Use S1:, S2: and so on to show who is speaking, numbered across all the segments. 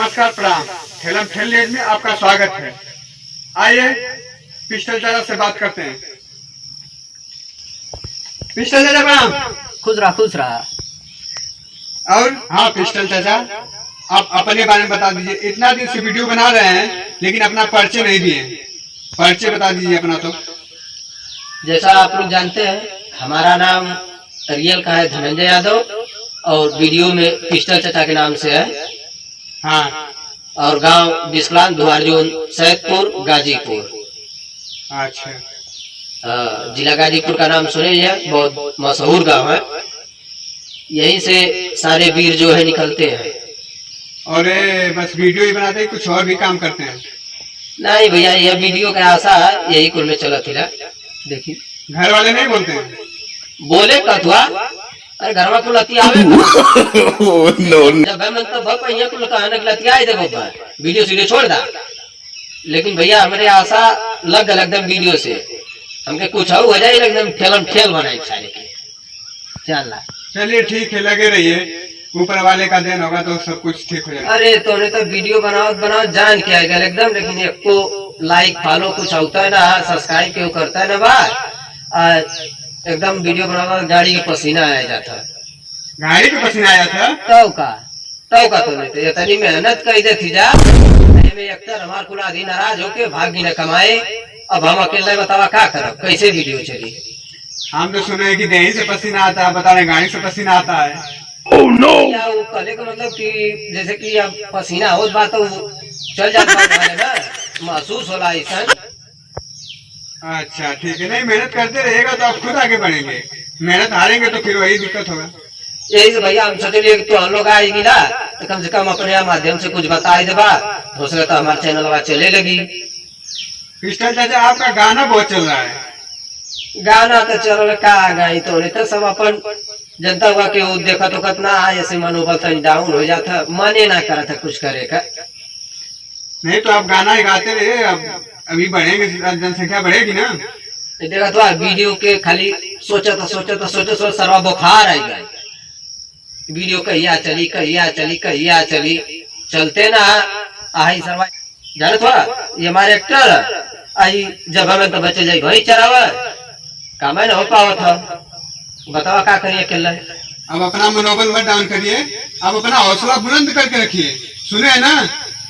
S1: नमस्कार प्रणाम। खेलम खेल लीड में आपका स्वागत है। आइए पिस्टल चाचा से बात करते हैं। पिस्टल चाचा प्रणाम।
S2: खुश रहा।
S1: और हाँ पिस्टल चाचा, आप अपने बारे में बता दीजिए। इतना दिन से वीडियो बना रहे हैं लेकिन अपना परिचय नहीं दिए। परिचय बता दीजिए अपना। तो
S2: जैसा आप लोग जानते हैं, हमारा नाम रियल का है धनंजय यादव और वीडियो में पिस्टल चाचा के नाम से है।
S1: हाँ,
S2: और गांव बिस्लान दुहारजोन सैदपुर गाजीपुर।
S1: अच्छा।
S2: जिला गाजीपुर का नाम सुने हैं, बहुत मशहूर गांव है। यहीं से सारे वीर जो है निकलते हैं।
S1: और बस वीडियो ही बनाते हैं, कुछ और भी काम करते हैं?
S2: नहीं भैया, यह वीडियो का आशा है, यही कुल में चला थी। देखिए
S1: घर वाले नहीं बोलते हैं?
S2: बोले कथुआ, अरे घर में कुल आवे जब हम तो भप यहाँ कुल कहने के लतिया दे बब्बा वीडियो सीडियो छोड़ दा। लेकिन भैया हमारे आशा लग गल एकदम वीडियो से, हमके कुछ हो जाए एकदम खेलम खेल बनाए सारे के जानला।
S1: चलिए ठीक है, लगे रहिए, ऊपर वाले का देन होगा तो सब कुछ ठीक हो जाएगा।
S2: अरे तो तो वीडियो बनाओ जान के आएगा एकदम, लेकिन एक को लाइक फॉलो कुछ होता है ना, सब्सक्राइब क्यों करता है ना बात। एकदम वीडियो बनावा गाड़ी के पसीना आ जाता है।
S1: गाड़ी के पसीना आया था?
S2: तो का तो नहीं थे, इतनी मेहनत कर दे थी जा में अक्सर हमार कुल आदि नाराज होके भागी न कमाए। अब हम अकेले बतावा क्या करब, कैसे वीडियो चली।
S1: हम तो सुने कि देही से पसीना आता है, बता रहे गाड़ी से पसीना आता है।
S2: Oh no! क्या वो कहने का मतलब कि जैसे कि अब पसीना हो बात तो चल जाता है ना, महसूस होला ऐसा।
S1: अच्छा ठीक है, नहीं मेहनत करते रहेगा तो आप खुद आगे बढ़ेंगे। मेहनत हारेंगे तो फिर वही दिक्कत होगा।
S2: यही से भैया हम सोचे कि तो हम लोग आएगी ना, तो कम से कम अपने माध्यम से कुछ बताई देबा, हो सके तो हमारे चैनल चले लगी।
S1: पिस्टल चाचा आपका गाना बहुत चल रहा है।
S2: गाना तो चल का गाई तो नहीं तो सब अपन जनता हुआ के वो देखत वक्त ना ऐसे मनोबल तो डाउन हो जाता, मने ना करा था कुछ करे का।
S1: नहीं तो आप गाना ही गाते रहे, अब अभी बढ़ेंगे, जनसंख्या बढ़ेगी ना।
S2: देखा तो वीडियो के खाली सोचो सर्वा बुखार आई गए। वीडियो कहिया चली चलते ना आई सर्वा जाने थोड़ा। ये हमारे एक्टर आई जब हमें तो बचे जाए वही चरावा काम है ना हो पावा था। बतावा क्या करिए अकेला।
S1: अब अपना मनोबल मत डाउन करिए, अब अपना हौसला बुलंद करके रखिए। सुने ना,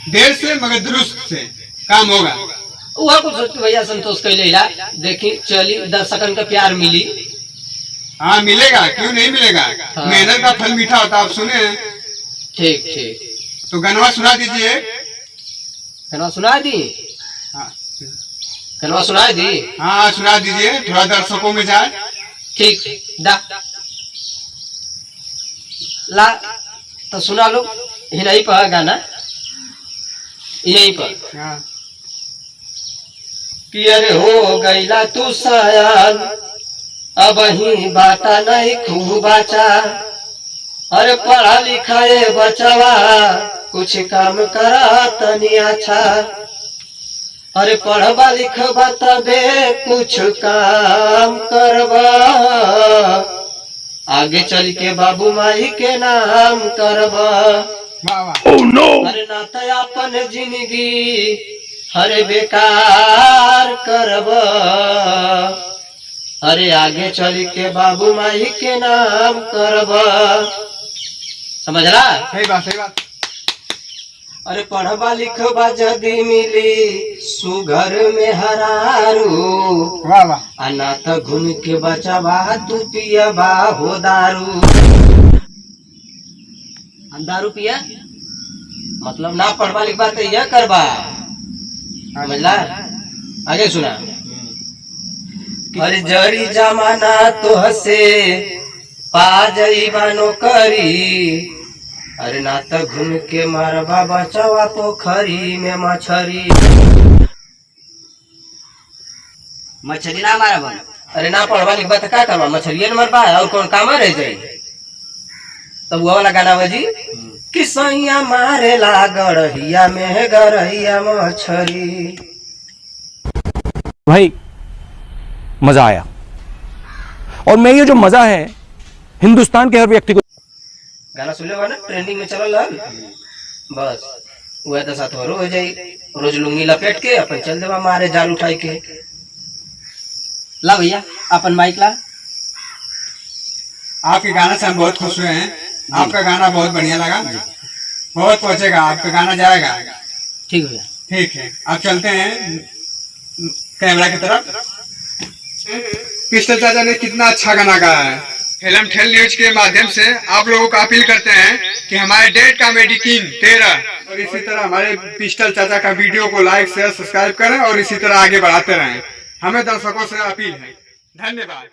S1: देर से मगर दुरुस्त से काम होगा।
S2: वह कुछ सोच भैया संतोष कैले देखी चली दर्शकन का प्यार मिली।
S1: हाँ मिलेगा, क्यों नहीं मिलेगा। हाँ। मेहनत का फल मीठा होता, आप सुने?
S2: ठीक
S1: तो गनवा सुना दीजिए।
S2: गनवा सुना दी?
S1: हाँ
S2: गनवा सुना दी।
S1: हाँ सुना दीजिए, थोड़ा दर्शकों में जाए।
S2: ठीक दा ला तो सुना लो। यही पर गाना, यही पर।
S1: हाँ।
S2: कि अरे हो गईला तू सयान, अब ही बाटा नहीं खूब बाचा। अरे पढ़ा लिखाए बचवा, कुछ काम करा तनी अच्छा। अरे पढ़वा लिखवा तबे कुछ काम करवा, आगे चल के बाबू माई के नाम करवा।
S1: Oh, no!
S2: अरे ना तो अपन जिंदगी अरे बेकार करवा, अरे आगे चल के बाबू माई के नाम करवा। समझ रहा?
S1: सही बात।
S2: अरे पढ़वा लिखवा जदी मिली सुघर में हरारू,
S1: वाह।
S2: ना तो घूम के बचवा तू पियबा हो दारू। दारू पिया मतलब ना पढ़वा लिखवा तो यह करवा। समझला? आगे सुना। अरे जरी जमाना तो हसे पा जाइबा नौकरी, अरे ना तो घूम के मारबा बचवा पोखरी में मछरी। मछली ना मारबा, अरे ना पढ़वा लिखबा तो क्या करबा, मछलिए न मरबा और कौन काम रह जाई। तब वो वाला गाना बजी कि सैया मारे ला गड़हिया में गड़हिया मछरी।
S3: भाई मजा आया, और मैं ये जो मजा है हिंदुस्तान के हर व्यक्ति को।
S2: गाना सुन ले ना, ट्रेंडिंग में चल रहा बस। वह दशा तोहरो हो जाई। रोज लुंगी लपेट के अपन चल देवा मारे जाल उठाई के। ला भैया अपन माइक ला।
S1: आपके गाना से हम बहुत खुश हुए हैं। आपका गाना बहुत बढ़िया लगा, बहुत पहुंचेगा, आपका गाना जाएगा।
S2: ठीक भैया।
S1: ठीक है, अब चलते हैं कैमरा की तरफ। पिस्टल चाचा ने कितना अच्छा गाना गाया है। फिल्म ठेल न्यूज के माध्यम से आप लोगों को अपील करते हैं कि हमारे डेट कॉमेडी किंग 13 और इसी तरह हमारे पिस्टल चाचा का वीडियो को लाइक शेयर सब्सक्राइब करें और इसी तरह आगे बढ़ाते रहें। हमें दर्शकों से अपील है। धन्यवाद।